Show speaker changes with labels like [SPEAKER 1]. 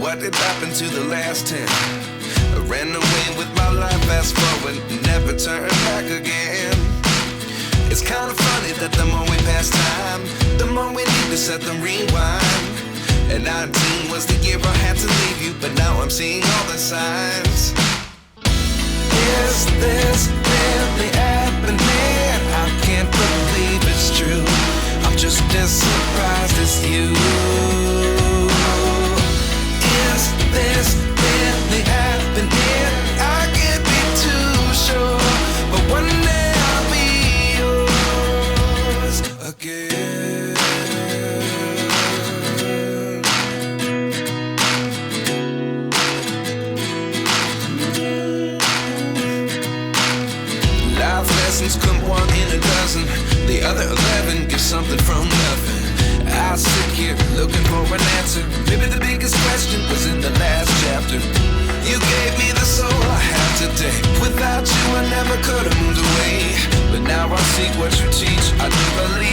[SPEAKER 1] what did happen to the last 10? I ran away with my life, fast forward, never turn back again. It's kind of funny that the more we pass time, the more we need to set them rewind. And 19 was the year I had to leave you, but now I'm seeing all the signs. Is this really happening? I can't believe it's true. I'm just as surprised as you. Is this really happening? I can't be too sure, but one day I'll be yours again. Life lessons come one in a dozen. The other 11 get something from nothing. I sit here looking for an answer. Maybe the biggest question was in the last chapter. You gave me the soul I have today. Without you I never could have moved away. But now I see what you teach. I do believe